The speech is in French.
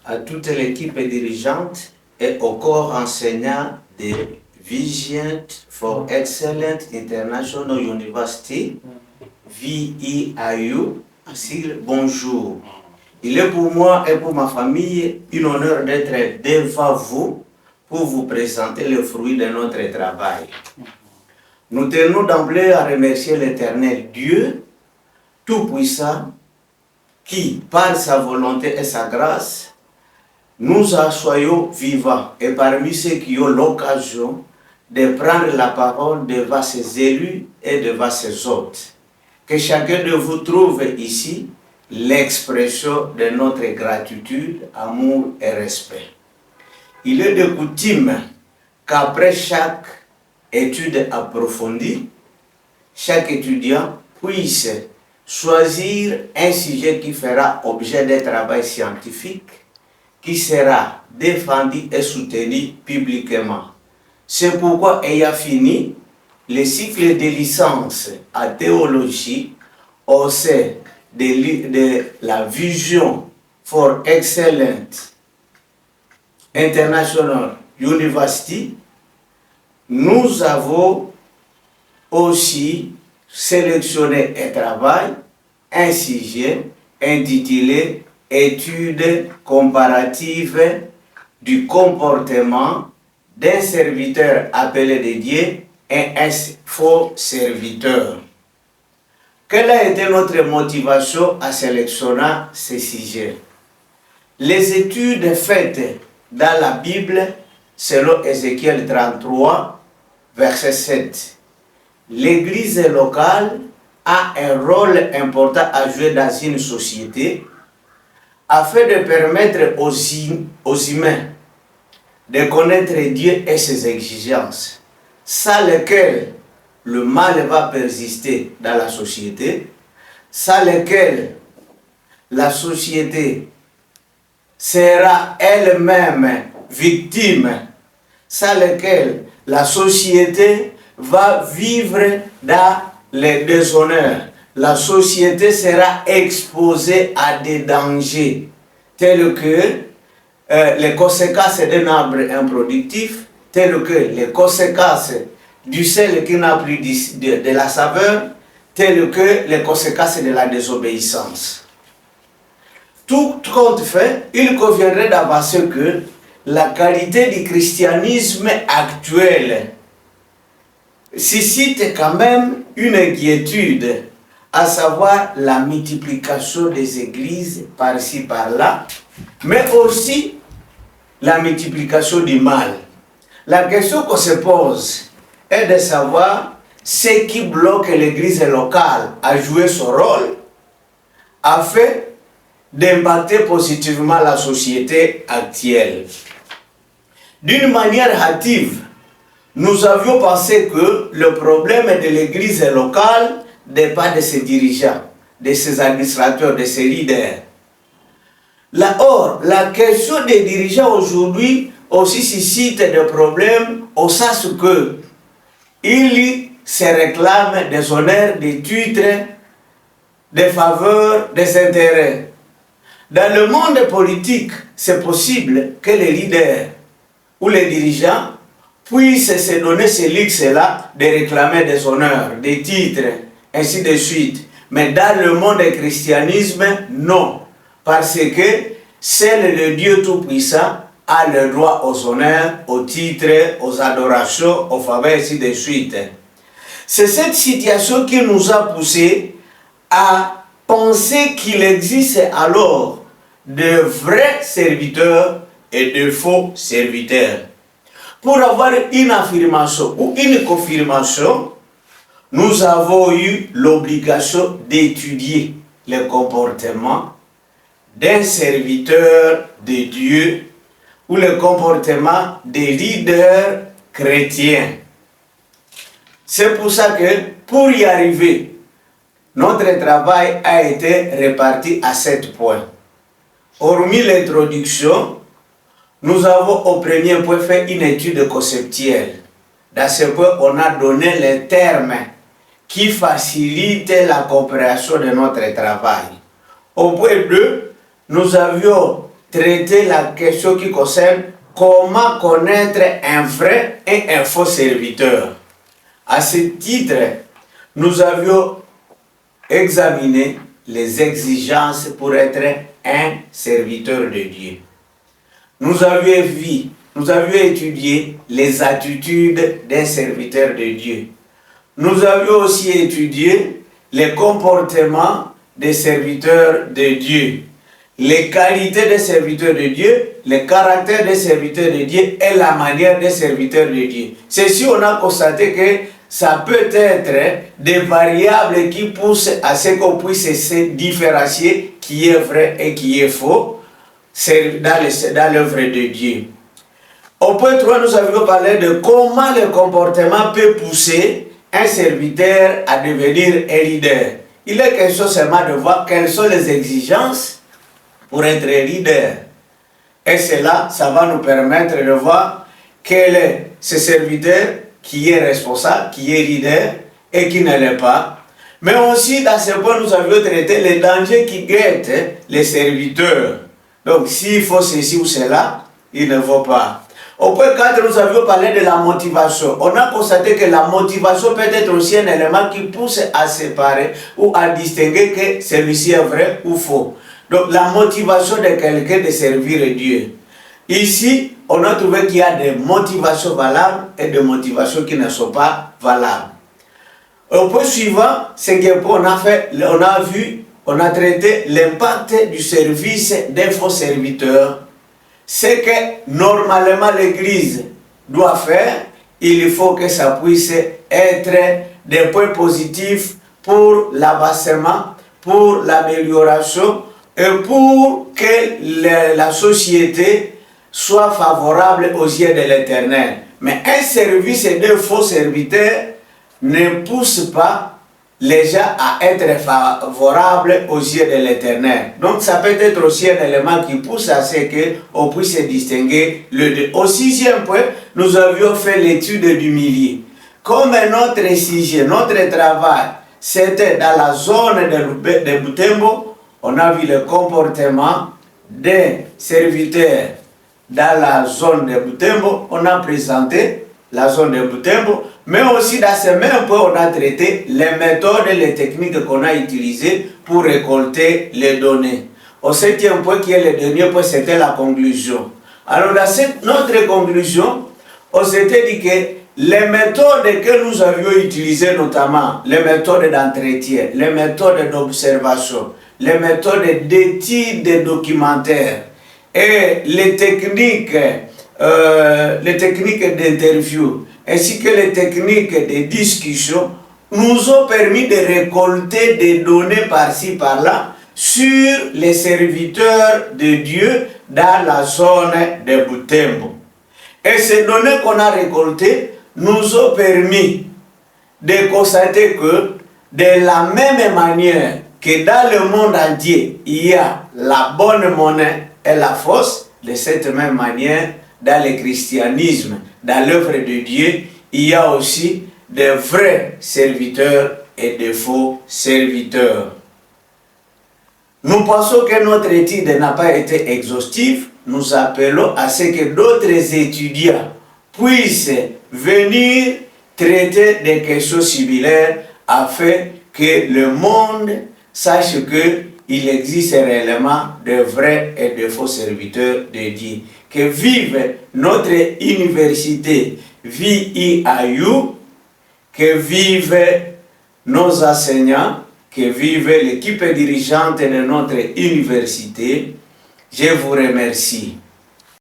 à toute l'équipe dirigeante et au corps enseignant de Vision for Excellent International University, VEIU, bonjour. Il est pour moi et pour ma famille un honneur d'être devant vous pour vous présenter le fruit de notre travail. Nous tenons d'emblée à remercier l'Éternel Dieu Tout-Puissant qui, par sa volonté et sa grâce, nous assoyons vivants et parmi ceux qui ont l'occasion de prendre la parole devant ses élus et devant ses hôtes. Que chacun de vous trouve ici l'expression de notre gratitude, amour et respect. Il est de coutume qu'après chaque étude approfondie, chaque étudiant puisse choisir un sujet qui fera objet d'un travail scientifique qui sera défendu et soutenu publiquement. C'est pourquoi ayant fini le cycle de licence en théologie au sein de la Vision for Excellent International University, nous avons aussi sélectionné un travail, un sujet intitulé Études comparatives du comportement d'un serviteur appelé de Dieu et un faux serviteur. Quelle a été notre motivation à sélectionner ce sujet? Les études faites dans la Bible, selon Ézéchiel 33, verset 7. L'Église locale a un rôle important à jouer dans une société afin de permettre aux humains de connaître Dieu et ses exigences, sans lesquelles le mal va persister dans la société, sans lesquelles la société sera elle-même victime, sans lesquelles la société va vivre dans les déshonneurs. La société sera exposée à des dangers tels que les conséquences d'un arbre improductif, telles que les conséquences du sel qui n'a plus de la saveur, telles que les conséquences de la désobéissance. Tout compte fait, il conviendrait d'avancer que la qualité du christianisme actuel suscite quand même une inquiétude, à savoir la multiplication des églises par-ci par-là, mais aussi la multiplication du mal. La question qu'on se pose est de savoir ce qui bloque l'église locale à jouer son rôle afin d'impacter positivement la société actuelle. D'une manière hâtive, nous avions pensé que le problème de l'église locale dépend de ses dirigeants, de ses administrateurs, de ses leaders. Or, la question des dirigeants aujourd'hui aussi suscite des problèmes au sens que ils se réclament des honneurs, des titres, des faveurs, des intérêts. Dans le monde politique, c'est possible que les leaders ou les dirigeants puissent se donner ce luxe-là de réclamer des honneurs, des titres, ainsi de suite. Mais dans le monde du christianisme, non. Parce que seul le Dieu Tout-Puissant a le droit aux honneurs, aux titres, aux adorations, aux faveurs, ainsi de suite. C'est cette situation qui nous a poussé à penser qu'il existe alors de vrais serviteurs et de faux serviteurs. Pour avoir une affirmation ou une confirmation, nous avons eu l'obligation d'étudier le comportement d'un serviteur de Dieu ou le comportement des leaders chrétiens. C'est pour ça que, pour y arriver, notre travail a été réparti à 7 points. Hormis l'introduction, nous avons au premier point fait une étude conceptuelle. Dans ce point, on a donné les termes qui facilitent la compréhension de notre travail. Au point 2, nous avions traiter la question qui concerne comment connaître un vrai et un faux serviteur. À ce titre, nous avions examiné les exigences pour être un serviteur de Dieu. Nous avions étudié les attitudes d'un serviteur de Dieu. Nous avions aussi étudié les comportements des serviteurs de Dieu, les qualités des serviteurs de Dieu, les caractères des serviteurs de Dieu et la manière des serviteurs de Dieu. Ceci, on a constaté que ça peut être des variables qui poussent à ce qu'on puisse se différencier qui est vrai et qui est faux dans l'œuvre de Dieu. Au point 3, nous avions parlé de comment le comportement peut pousser un serviteur à devenir un leader. Il est question seulement de voir quelles sont les exigences pour être leader. Et cela, ça va nous permettre de voir quel est ce serviteur qui est responsable, qui est leader et qui ne l'est pas. Mais aussi, dans ce point, nous avions traité les dangers qui guettent les serviteurs. Donc, s'il faut ceci ou cela, il ne faut pas. Au point 4, nous avions parlé de la motivation. On a constaté que la motivation peut être aussi un élément qui pousse à séparer ou à distinguer que celui-ci est vrai ou faux. Donc, la motivation de quelqu'un de servir Dieu. Ici, on a trouvé qu'il y a des motivations valables et des motivations qui ne sont pas valables. Au point suivant, c'est qu'on a fait, on a traité l'impact du service d'un faux serviteur. C'est que normalement l'Église doit faire, il faut que ça puisse être des points positifs pour l'avancement, pour l'amélioration et pour que la société soit favorable aux yeux de l'Éternel. Mais un service d'un faux serviteur ne pousse pas les gens à être favorables aux yeux de l'Éternel. Donc ça peut être aussi un élément qui pousse à ce qu'on puisse distinguer le deux. Au 6e point, nous avions fait l'étude du milieu. Comme notre sujet, notre travail, c'était dans la zone de Butembo, on a vu le comportement des serviteurs dans la zone de Butembo. On a présenté la zone de Butembo, mais aussi dans ce même point, on a traité les méthodes et les techniques qu'on a utilisées pour récolter les données. Au 7e point, qui est le dernier point, c'était la conclusion. Alors, dans notre conclusion, on s'était dit que les méthodes que nous avions utilisées, notamment les méthodes d'entretien, les méthodes d'observation, les méthodes d'études documentaires et les techniques d'interview, ainsi que les techniques de discussion, nous ont permis de récolter des données par-ci, par-là, sur les serviteurs de Dieu dans la zone de Butembo. Et ces données qu'on a récoltées nous ont permis de constater que, de la même manière que dans le monde entier, il y a la bonne monnaie et la fausse, de cette même manière, dans le christianisme, dans l'œuvre de Dieu, il y a aussi de vrais serviteurs et de faux serviteurs. Nous pensons que notre étude n'a pas été exhaustive. Nous appelons à ce que d'autres étudiants puissent venir traiter des questions similaires afin que le monde sache qu'il existe réellement de vrais et de faux serviteurs de Dieu. Que vive notre université VIAU, que vive nos enseignants, que vive l'équipe dirigeante de notre université. Je vous remercie.